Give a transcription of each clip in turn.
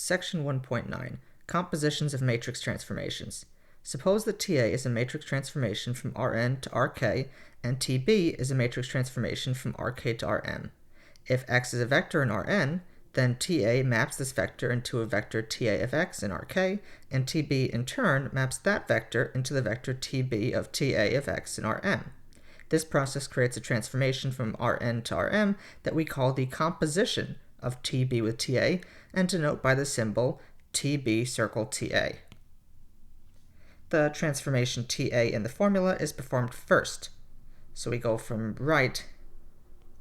Section 1.9, Compositions of Matrix Transformations. Suppose that TA is a matrix transformation from Rn to Rk, and Tb is a matrix transformation from Rk to Rm. If x is a vector in Rn, then TA maps this vector into a vector TA of x in Rk, and Tb in turn maps that vector into the vector Tb of TA of x in Rm. This process creates a transformation from Rn to Rm that we call the composition of Tb with TA, and denote by the symbol Tb circle TA. The transformation TA in the formula is performed first. So we go from right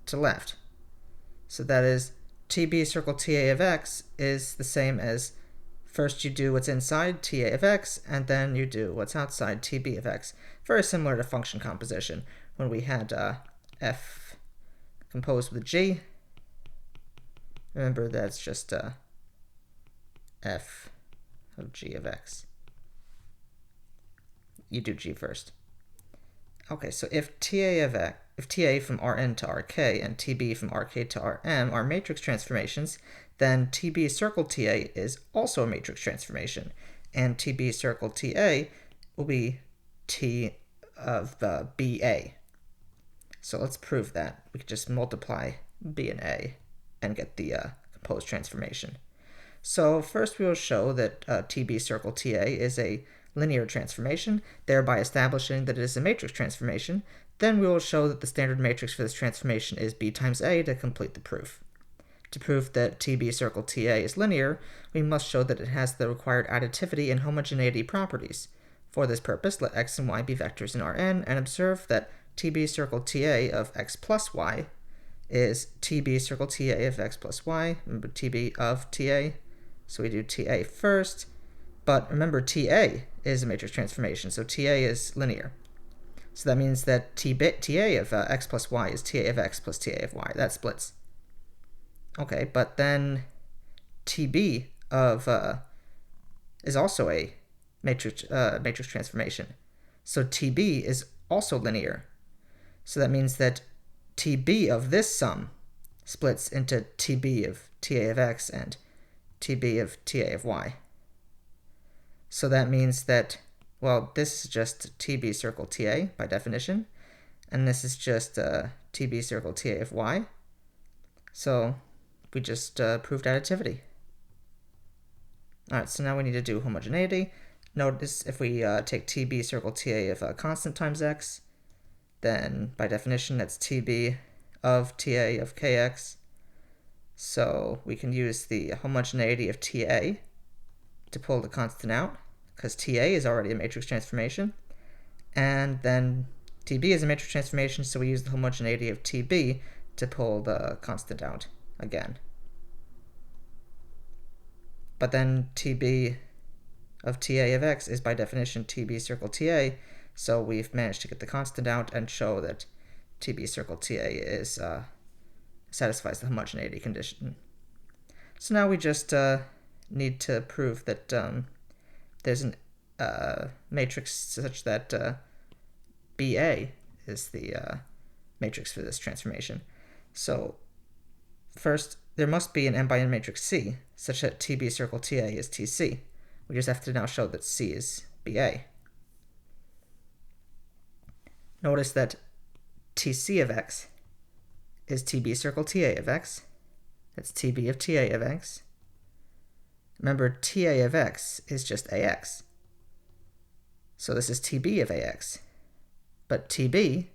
to left. So that is Tb circle TA of x is the same as first you do what's inside TA of x, and then you do what's outside Tb of x. Very similar to function composition when we had f composed with g. Remember, that's just f of g of x. You do g first. Okay, so if TA from Rn to Rk and Tb from Rk to Rm are matrix transformations, then Tb circle TA is also a matrix transformation, and Tb circle TA will be T of Ba. So let's prove that. We could just multiply B and A and get the composed transformation. So first we will show that Tb circle TA is a linear transformation, thereby establishing that it is a matrix transformation. Then we will show that the standard matrix for this transformation is B times A to complete the proof. To prove that Tb circle TA is linear, we must show that it has the required additivity and homogeneity properties. For this purpose, let x and y be vectors in Rn, and observe that Tb circle TA of x plus y is Tb circle TA of x plus y. Remember Tb of TA, so we do TA first. But remember, TA is a matrix transformation, so TA is linear. So that means that TA of x plus y is TA of x plus TA of y. That splits. Okay, but then Tb of is also a matrix transformation. So Tb is also linear. So that means that Tb of this sum splits into Tb of TA of x and Tb of TA of y. So that means that, well, this is just Tb circle TA by definition, and this is just Tb circle TA of y. So we just proved additivity. Alright, so now we need to do homogeneity. Notice if we take Tb circle TA of constant times x, then by definition that's Tb of TA of kx. So we can use the homogeneity of TA to pull the constant out, because TA is already a matrix transformation. And then Tb is a matrix transformation, so we use the homogeneity of Tb to pull the constant out again. But then Tb of TA of x is by definition Tb circle TA, so we've managed to get the constant out and show that Tb circle TA is satisfies the homogeneity condition. So now we just need to prove that there's a matrix such that Ba is the matrix for this transformation. So first, there must be an n by n matrix C such that Tb circle TA is Tc. We just have to now show that C is Ba. Notice that Tc of x is Tb circle TA of x. That's Tb of TA of x. Remember, TA of x is just Ax. So this is Tb of Ax. But Tb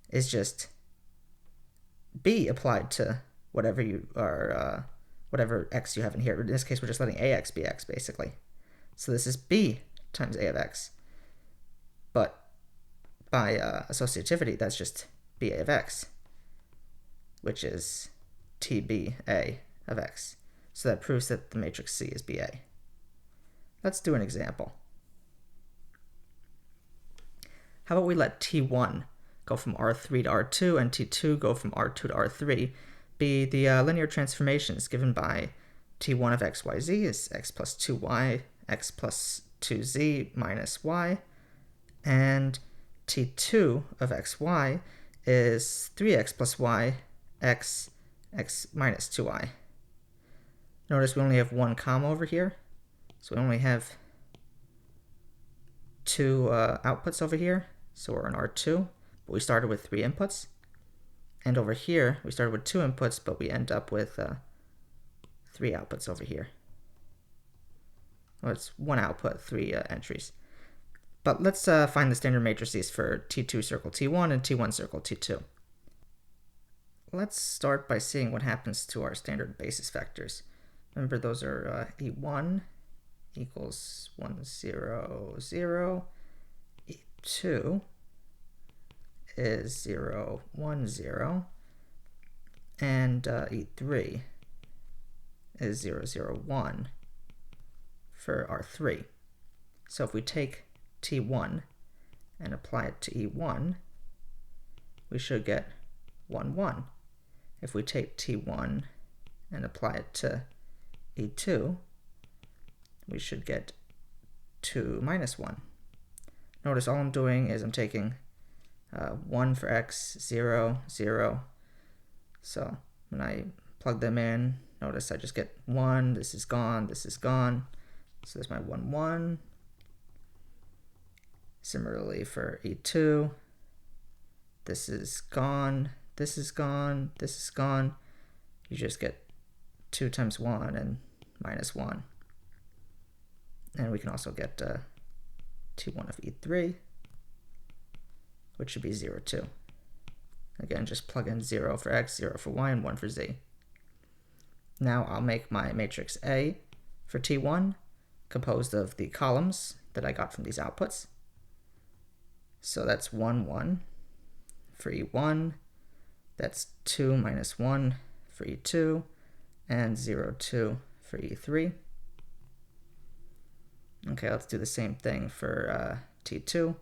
is just B applied to whatever you are, whatever x you have in here. In this case, we're just letting Ax be x, basically. So this is B times A of x. But by associativity, that's just Ba of x, which is Tba of x. So that proves that the matrix C is Ba. Let's do an example. How about we let T1 go from R3 to R2 and T2 go from R2 to R3 be the linear transformations given by T1 of xyz is x plus 2y, x plus 2z minus y, and T2 of xy is 3x plus y, x minus 2y. Notice we only have one comma over here, so we only have two outputs over here, so we're in R2, but we started with 3 inputs. And over here, we started with 2 inputs, but we end up with 3 outputs over here. Well, it's 1 output, 3 entries. But let's find the standard matrices for T2 circle T1 and T1 circle T2. Let's start by seeing what happens to our standard basis vectors. Remember, those are E1 equals 1, 0, 0. E2 is 0, 1, 0. And E3 is 0, 0, 1 for R3. So if we take T1 and apply it to E1, we should get 1, 1. If we take T1 and apply it to E2, we should get 2 minus 1. Notice all I'm doing is I'm taking 1 for x, 0, 0. So when I plug them in, notice I just get 1, this is gone, this is gone. So there's my 1, 1. Similarly for E2, this is gone, this is gone, this is gone. You just get 2 times 1 and minus 1. And we can also get T1 of E3, which should be 0, 2. Again, just plug in 0 for x, 0 for y, and 1 for z. Now I'll make my matrix A for T1, composed of the columns that I got from these outputs. So that's 1, 1 for E1, that's 2 minus 1 for E2, and 0, 2 for E3. Okay, let's do the same thing for T2.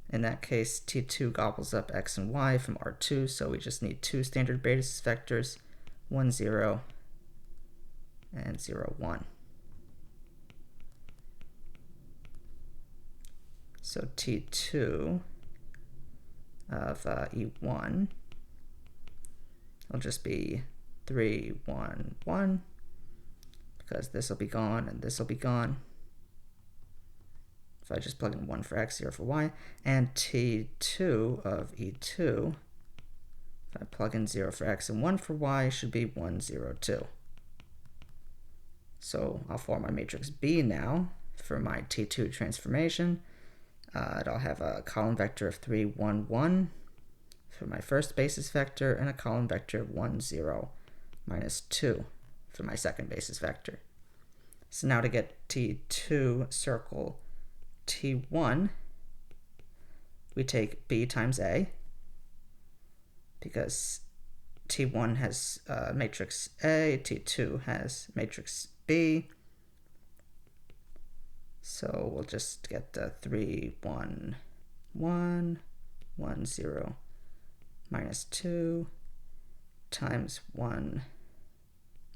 In that case, T2 gobbles up x and y from R2, so we just need 2 standard basis vectors, 1, 0, and 0, 1. So T2 of E1 will just be 3, 1, 1, because this will be gone and this will be gone. If I just plug in 1 for x, 0 for y, and T2 of E2, if I plug in 0 for x and 1 for y, should be 1, 0, 2. So I'll form my matrix B now for my T2 transformation. I'll have a column vector of 3, 1, 1 for my first basis vector, and a column vector of 1, 0, minus 2 for my second basis vector. So now to get T2 circle T1, we take B times A, because T1 has matrix A, T2 has matrix B. So we'll just get 3, 1, 1, 1, 0, minus 2, times 1,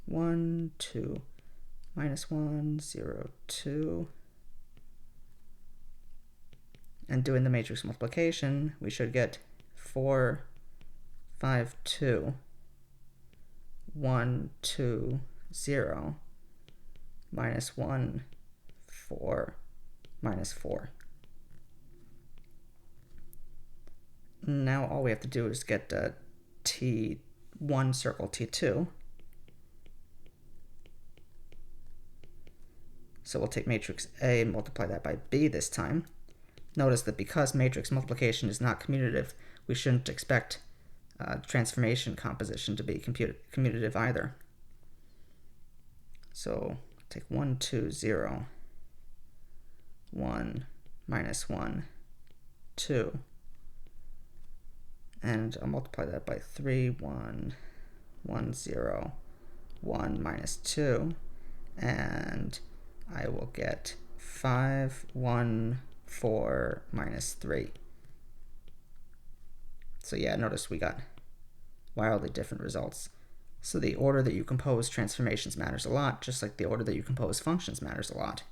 1, 2, minus 1, 0, 2. And doing the matrix multiplication, we should get 4, 5, 2, 1, 2, 0, minus 1, 4, minus 4. Now all we have to do is get T1 circle T2. So we'll take matrix A and multiply that by B this time. Notice that because matrix multiplication is not commutative, we shouldn't expect transformation composition to be commutative either. So take 1, 2, 0, 1, minus 1, 2, and I'll multiply that by 3, 1, 1, 0, 1, minus 2, and I will get 5, 1, 4, minus 3. So yeah, notice we got wildly different results. So the order that you compose transformations matters a lot, just like the order that you compose functions matters a lot.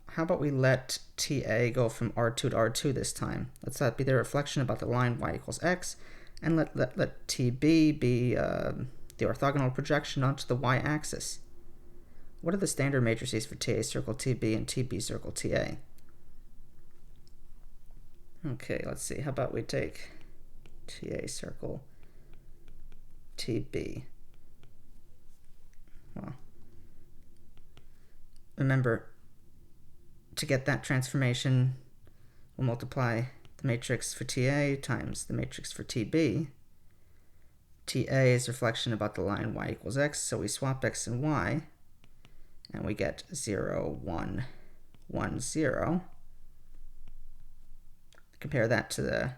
How about we let TA go from R2 to R2 this time? Let's that be the reflection about the line y equals x, and let TB be the the orthogonal projection onto the y-axis. What are the standard matrices for TA circle TB and TB circle TA? Okay, let's see. How about we take TA circle TB? Well, remember, to get that transformation, we'll multiply the matrix for TA times the matrix for TB. TA is reflection about the line y equals x, so we swap x and y, and we get 0, 1, 1, 0. Compare that to the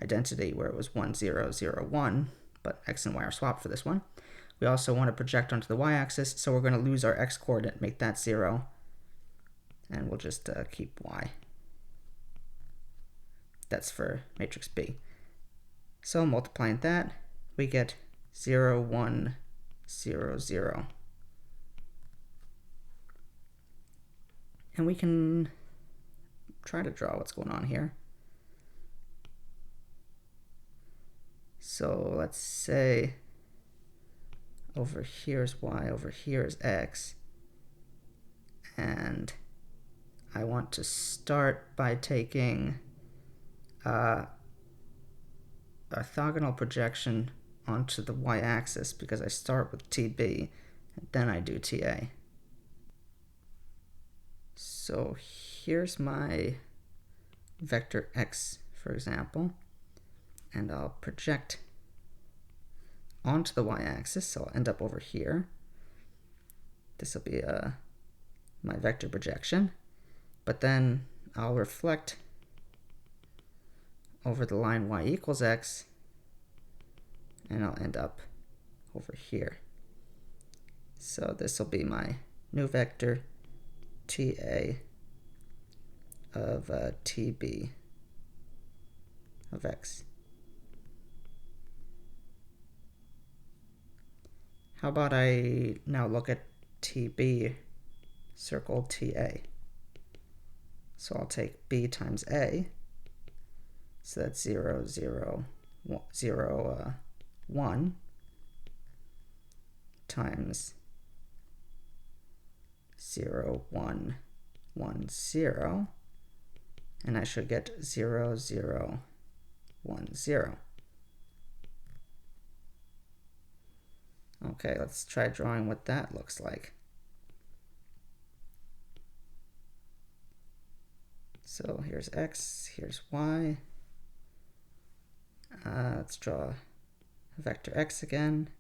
identity where it was 1, 0, 0, 1, but x and y are swapped for this one. We also want to project onto the y-axis, so we're going to lose our x-coordinate, make that 0, and we'll just keep y. That's for matrix B. So multiplying that, we get 0, 1, 0, 0. And we can try to draw what's going on here. So let's say over here is y, over here is x, and I want to start by taking orthogonal projection onto the y-axis because I start with TB and then I do TA. So here's my vector x, for example, and I'll project onto the y-axis, so I'll end up over here. This will be my vector projection, but then I'll reflect over the line y equals x, and I'll end up over here. So this will be my new vector TA of TB of x. How about I now look at TB circle TA? So I'll take B times A, so that's 0, 0, 0, 1 times 0, 1, 1, 0, and I should get 0, 0, 1, 0. Okay, let's try drawing what that looks like. So here's x, here's y. Let's draw vector x again.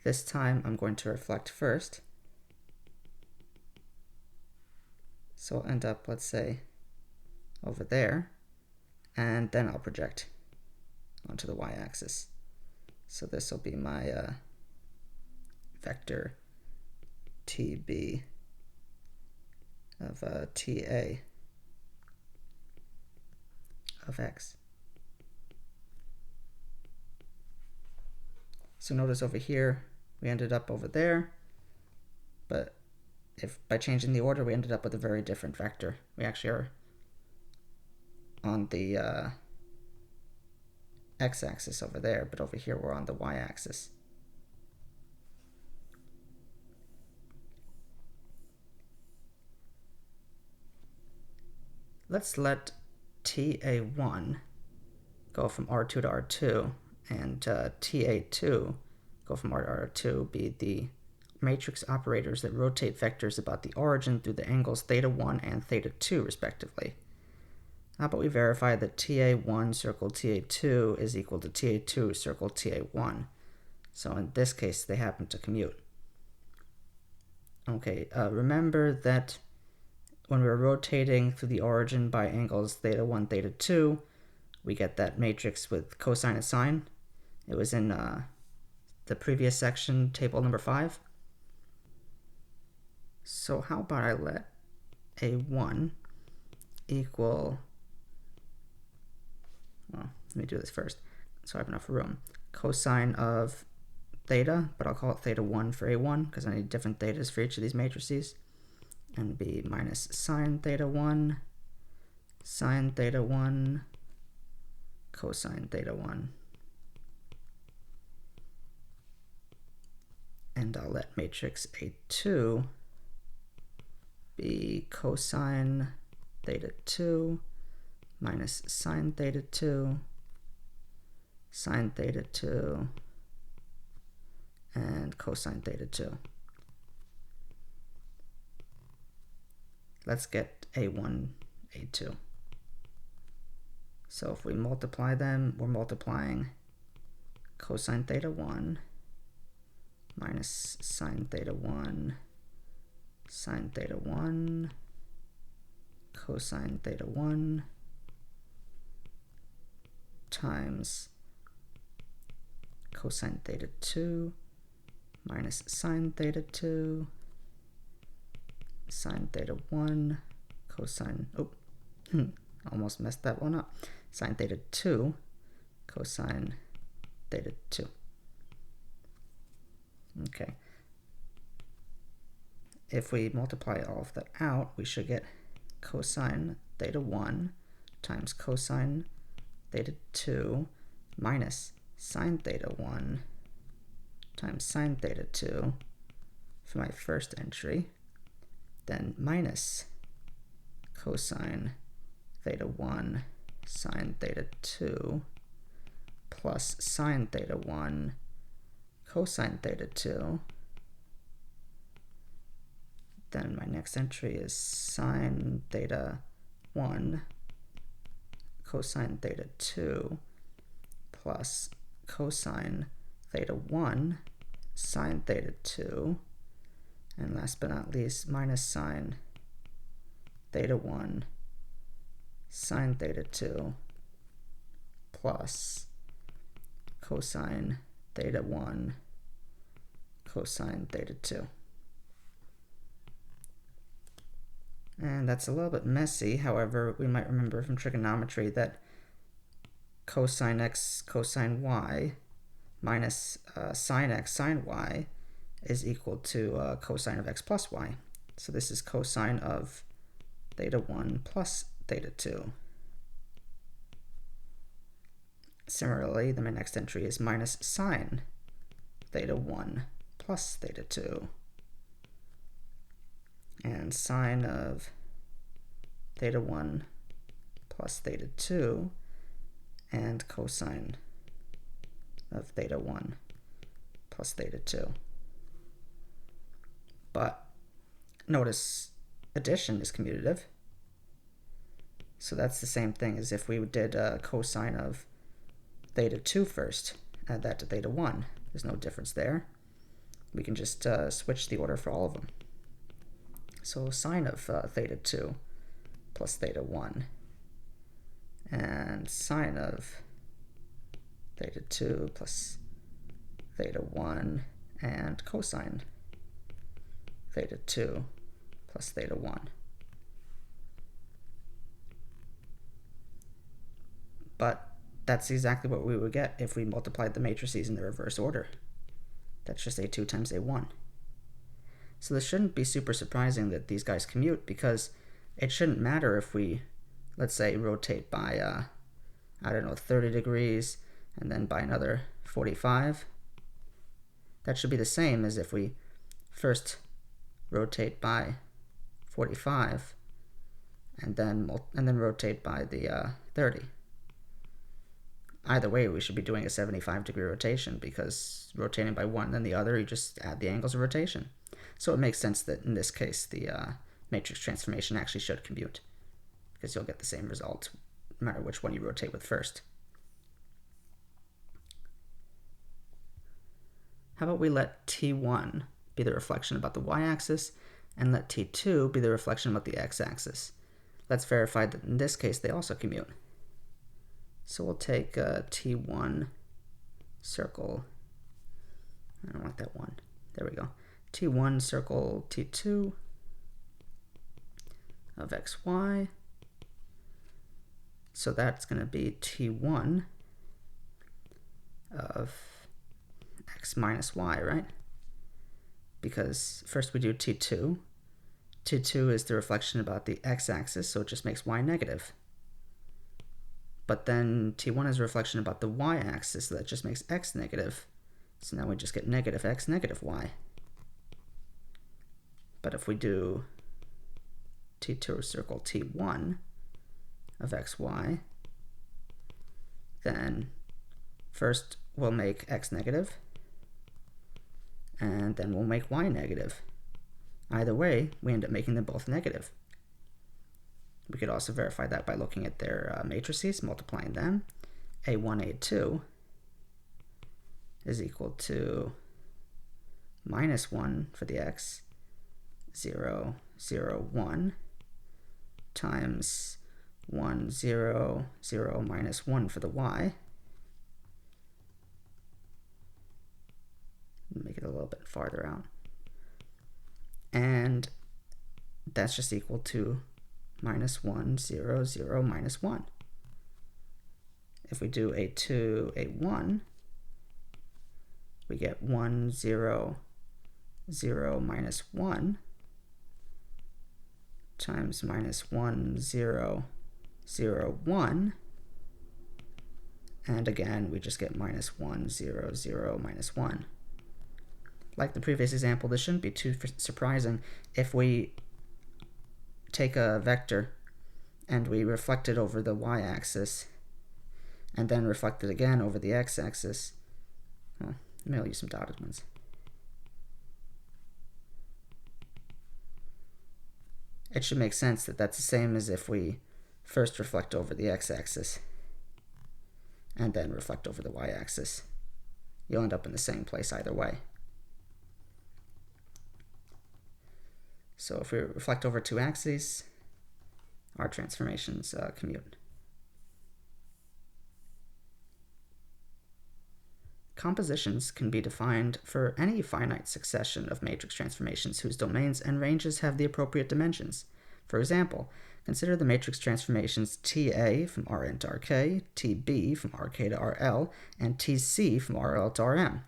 This time I'm going to reflect first. So I'll end up, let's say, over there, and then I'll project onto the y-axis. So this will be my vector TB of TA of x. So notice over here we ended up over there, but if by changing the order we ended up with a very different vector. We actually are on the x-axis over there, but over here we're on the y-axis. Let's let TA1 go from R2 to R2, and TA2 go from R to R2 be the matrix operators that rotate vectors about the origin through the angles θ1 and θ2 respectively. How about we verify that TA1 circle TA2 is equal to TA2 circle TA1. So in this case they happen to commute. Okay, remember that when we were rotating through the origin by angles θ1, θ2, we get that matrix with cosine and sine. It was in the previous section, table number 5. So how about I let A1 equal, well, let me do this first so I have enough room. Cosine of theta, but I'll call it θ1 for A1 because I need different thetas for each of these matrices. And be minus sine θ1, cosine θ1. And I'll let matrix A2 be cosine theta 2 minus sine theta 2, sine theta 2, and cosine theta 2. Let's get A1, A2. So if we multiply them, we're multiplying cosine theta 1 minus sine theta 1, sine theta 1, cosine theta 1, times cosine theta 2 minus sine theta 2, sine theta 1, cosine, almost messed that one up, sine theta 2, cosine theta 2. Okay. If we multiply all of that out, we should get cosine theta 1 times cosine theta 2 minus sine theta 1 times sine theta 2 for my first entry, then minus cosine theta 1 sine theta 2 plus sine theta 1 cosine theta 2. Then my next entry is sine theta 1 cosine theta 2 plus cosine theta 1 sine theta 2, and last but not least minus sine theta 1 sine theta 2 plus cosine theta 1 cosine theta 2. And that's a little bit messy. However, we might remember from trigonometry that cosine x cosine y minus sine x sine y is equal to cosine of x plus y. So this is cosine of theta 1 plus theta 2. Similarly, then my next entry is minus sine theta 1 plus theta 2. And sine of theta 1 plus theta 2 and cosine of theta 1 plus theta 2. But notice addition is commutative. So that's the same thing as if we did cosine of theta 2 first, add that to theta 1. There's no difference there. We can just switch the order for all of them. So sine of theta 2 plus theta 1, and sine of theta 2 plus theta 1, and cosine theta 2 plus theta 1. But that's exactly what we would get if we multiplied the matrices in the reverse order. That's just A2 times A1. So this shouldn't be super surprising that these guys commute, because it shouldn't matter if we, let's say, rotate by, I don't know, 30 degrees and then by another 45. That should be the same as if we first rotate by 45 and then rotate by the 30. Either way, we should be doing a 75-degree rotation, because rotating by one and then the other, you just add the angles of rotation. So it makes sense that in this case, the matrix transformation actually should commute, because you'll get the same result no matter which one you rotate with first. How about we let T1 be the reflection about the y-axis, and let T2 be the reflection about the x-axis. Let's verify that in this case they also commute. So we'll take T1 circle, I don't want that one, there we go. T1 circle T2 of xy. So that's going to be T1 of x minus y, right? Because first we do T2. T2 is the reflection about the x-axis, so it just makes y negative. But then T1 is a reflection about the y-axis, so that just makes x negative. So now we just get negative x, negative y. But if we do T2 circle T1 of xy, then first we'll make x negative, and then we'll make y negative. Either way, we end up making them both negative. We could also verify that by looking at their matrices, multiplying them. A1, A2 is equal to minus 1 for the x, 0, 0, 1, times 1, 0, 0, minus 1 for the y. Make it a little bit farther out. And that's just equal to minus 1, 0, 0, minus 1. If we do A2, A1, we get 1, 0, 0, minus 1 times minus 1, 0, 0, 1. And again, we just get minus 1, 0, 0, minus 1. Like the previous example, this shouldn't be too surprising if we take a vector and we reflect it over the y-axis and then reflect it again over the x-axis. Well, maybe I'll use some dotted ones. It should make sense that that's the same as if we first reflect over the x-axis and then reflect over the y-axis. You'll end up in the same place either way. So if we reflect over two axes, our transformations commute. Compositions can be defined for any finite succession of matrix transformations whose domains and ranges have the appropriate dimensions. For example, consider the matrix transformations TA from Rn to Rk, Tb from Rk to Rl, and Tc from Rl to Rm.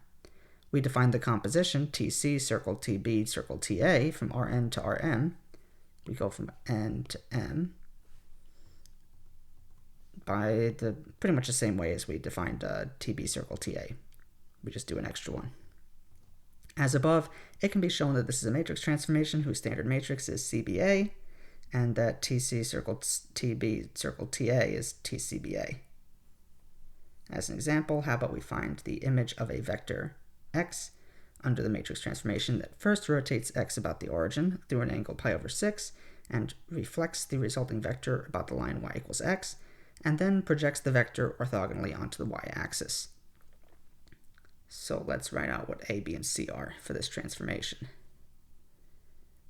We define the composition Tc circle Tb circle Ta from Rn to Rm. We go from N to M by pretty much the same way as we defined Tb circle Ta. We just do an extra one. As above, it can be shown that this is a matrix transformation whose standard matrix is CBA, and that Tc circle Tb circle Ta is TCBA. As an example, how about we find the image of a vector x under the matrix transformation that first rotates x about the origin through an angle pi over 6 and reflects the resulting vector about the line y equals x, and then projects the vector orthogonally onto the y-axis. So let's write out what A, B, and C are for this transformation.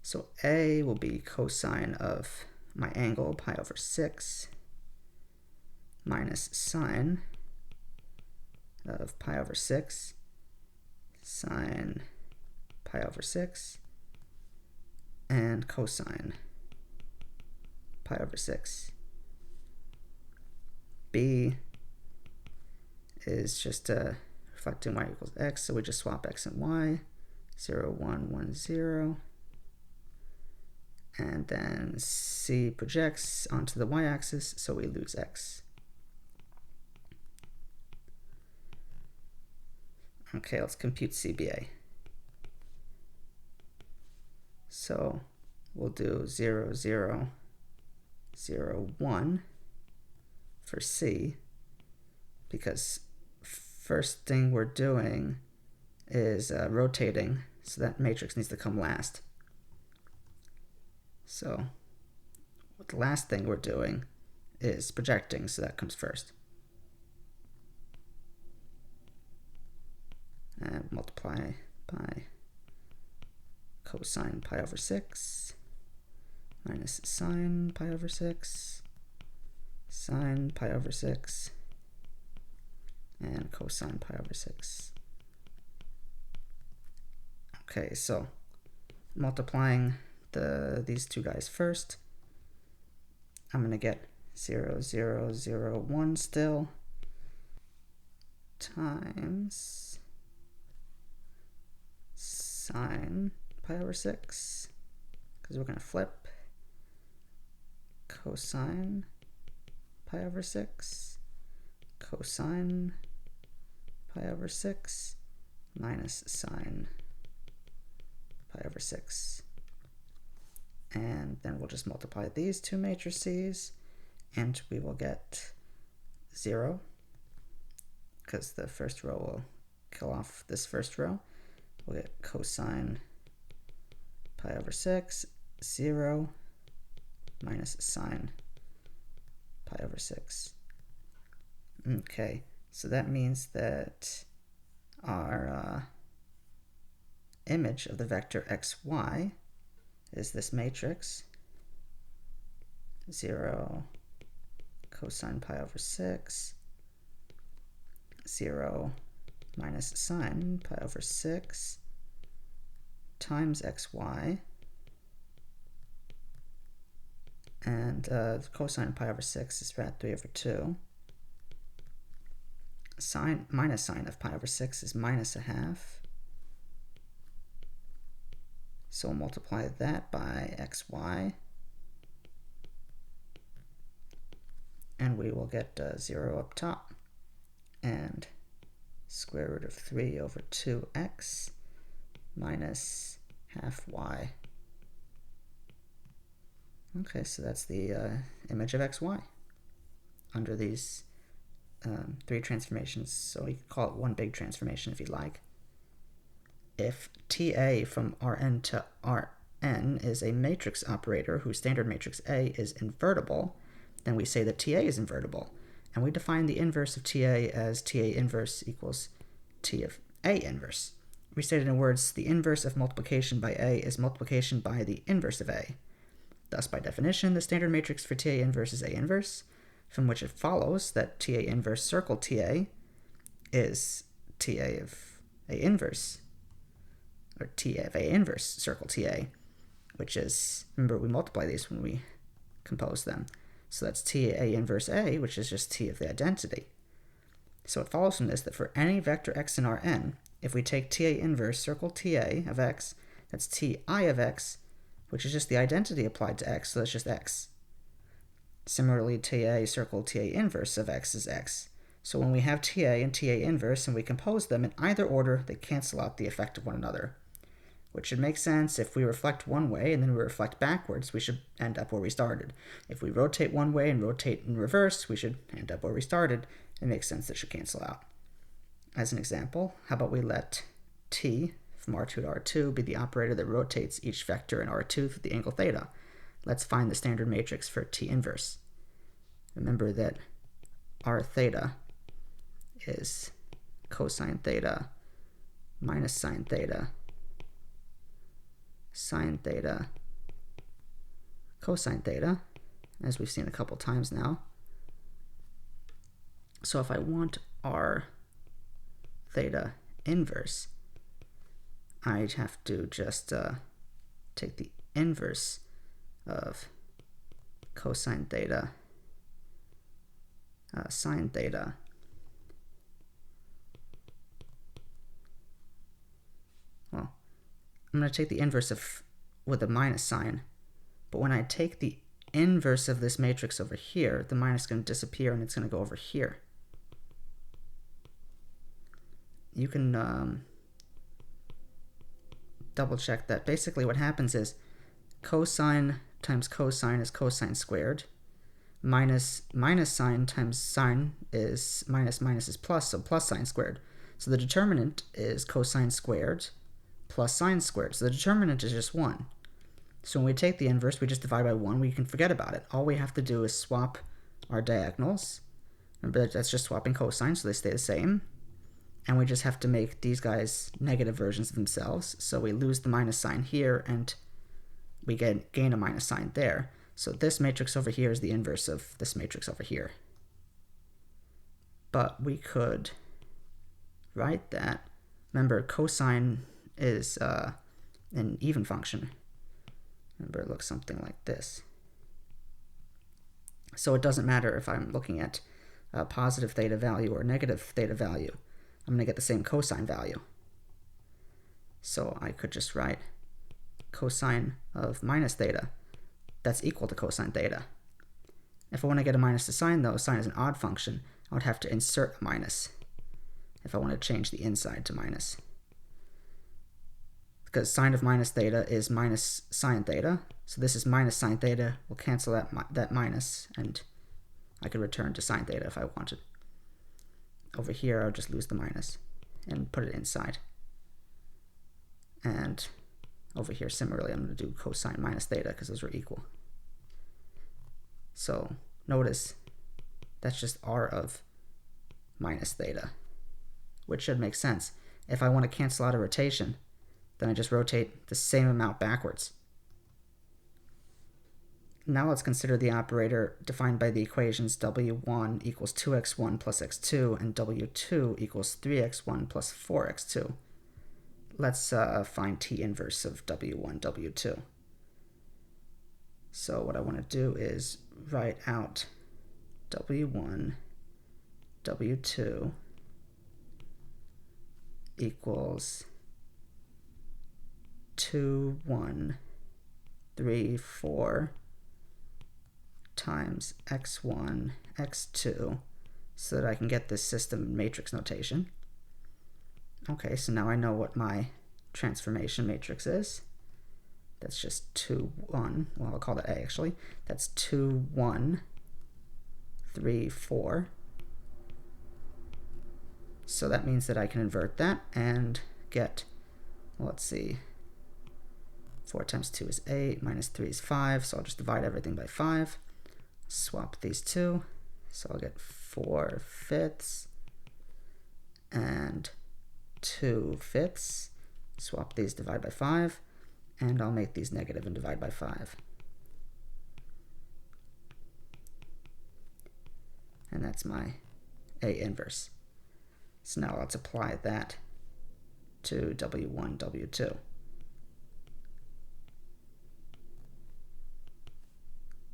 So A will be cosine of my angle, pi over 6, minus sine of pi over 6, sine pi over 6, and cosine pi over 6. B is just reflecting y equals x, so we just swap x and y, 0, 1, 1, 0. And then C projects onto the y-axis, so we lose x. Okay, let's compute CBA. So we'll do 0, 0, 0, 1 for C, because first thing we're doing is rotating, so that matrix needs to come last. So the last thing we're doing is projecting, so that comes first. And multiply by cosine pi over 6 minus sine pi over 6, sine pi over 6, and cosine pi over 6. Okay, so multiplying these two guys first, I'm going to get 0, 0, 0, 1 still, times sine pi over 6, because we're going to flip, cosine pi over 6, cosine pi over 6, minus sine pi over 6. And then we'll just multiply these two matrices, and we will get 0, because the first row will kill off this first row. We'll get cosine pi over 6, 0, minus sine pi over 6. Okay, so that means that our image of the vector xy is this matrix, 0, cosine pi over 6, 0, minus sine pi over 6, times xy, and cosine pi over 6 is about 3 over 2. Minus sine of pi over 6 is minus a half. So we'll multiply that by xy, and we will get 0 up top, and square root of 3 over 2x minus half y. Okay, so that's the image of xy under these 3 transformations, so you could call it one big transformation if you'd like. If TA from Rn to Rn is a matrix operator whose standard matrix A is invertible, then we say that TA is invertible. And we define the inverse of TA as TA inverse equals T of A inverse. We stated in words, the inverse of multiplication by A is multiplication by the inverse of A. Thus, by definition, the standard matrix for TA inverse is A inverse, from which it follows that TA inverse circle TA is TA of A inverse, or TA of A inverse circle TA, which is, remember, we multiply these when we compose them. So that's TA inverse A, which is just T of the identity. So it follows from this that for any vector x in Rn, if we take TA inverse circle TA of x, that's Ti of x, which is just the identity applied to x, so that's just x. Similarly, TA circle TA inverse of x is x. So when we have TA and TA inverse and we compose them in either order, they cancel out the effect of one another, which should make sense. If we reflect one way and then we reflect backwards, we should end up where we started. If we rotate one way and rotate in reverse, we should end up where we started. It makes sense that should cancel out. As an example, how about we let T from R2 to R2 be the operator that rotates each vector in R2 through the angle theta. Let's find the standard matrix for T inverse. Remember that R theta is cosine theta minus sine theta, sine theta, cosine theta, as we've seen a couple times now. So if I want R theta inverse, I'd have to just take the inverse of cosine theta, sine theta, well, I'm going to take the inverse of with a minus sign, but when I take the inverse of this matrix over here, the minus is going to disappear and it's going to go over here. You can double check that. Basically what happens is cosine times cosine is cosine squared, minus sine times sine is minus is plus, so plus sine squared. So the determinant is cosine squared plus sine squared. So the determinant is just 1. So when we take the inverse, we just divide by 1. We can forget about it. All we have to do is swap our diagonals. Remember, that's just swapping cosine, so they stay the same. And we just have to make these guys negative versions of themselves. So we lose the minus sign here, and we gain a minus sign there. So this matrix over here is the inverse of this matrix over here. But we could write that. Remember, cosine is an even function. Remember, it looks something like this. So it doesn't matter if I'm looking at a positive theta value or negative theta value. I'm going to get the same cosine value. So I could just write cosine of minus theta. That's equal to cosine theta. If I want to get a minus to sine, though, sine is an odd function, I would have to insert a minus if I want to change the inside to minus. because sine of minus theta is minus sine theta. So this is minus sine theta. We'll cancel that minus, and I could return to sine theta if I wanted. Over here, I'll just lose the minus and put it inside. And over here, similarly, I'm going to do cosine minus theta because those are equal. So notice that's just r of minus theta, which should make sense. If I want to cancel out a rotation, then I just rotate the same amount backwards. Now let's consider the operator defined by the equations w1 equals 2x1 plus x2 and w2 equals 3x1 plus 4x2. Let's find t inverse of w1, w2. So what I want to do is write out w1, w2 equals 2, 1, 3, 4 times x1, x2, so that I can get this system matrix notation. Okay, so now I know what my transformation matrix is. That's just 2, 1. Well, I'll call that A actually. That's 2, 1, 3, 4. So that means that I can invert that and get, well, let's see, 4 times 2 is 8, minus 3 is 5, so I'll just divide everything by 5. Swap these two, so I'll get 4/5 and 2/5. Swap these, divide by 5, and I'll make these negative and divide by 5. And that's my A inverse. So now let's apply that to W1, W2.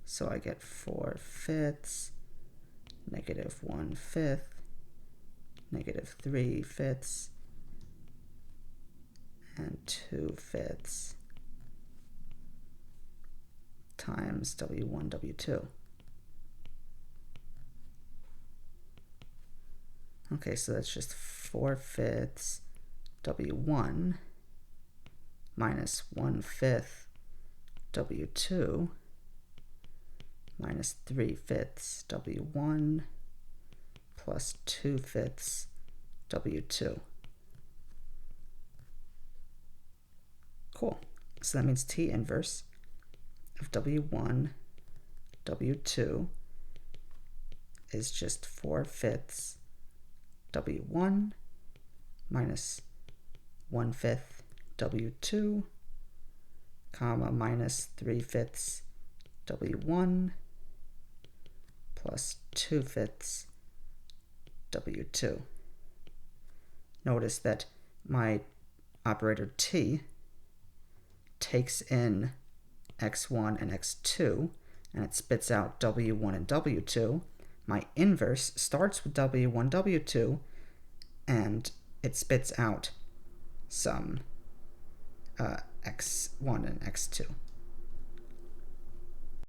So I get 4/5, negative 1/5, negative 3/5, and 2/5 times W1, W2. Okay, so that's just 4/5 W1 minus 1/5 W2 minus 3/5 W1 plus 2/5 W2. Cool. So that means T inverse of W1, W2 is just 4/5 W1 minus 1/5 W2, comma, minus 3/5 W1 plus 2/5 W2. Notice that my operator T takes in x1 and x2, and it spits out W1 and W2. My inverse starts with W1, W2, and it spits out some x1 and x2.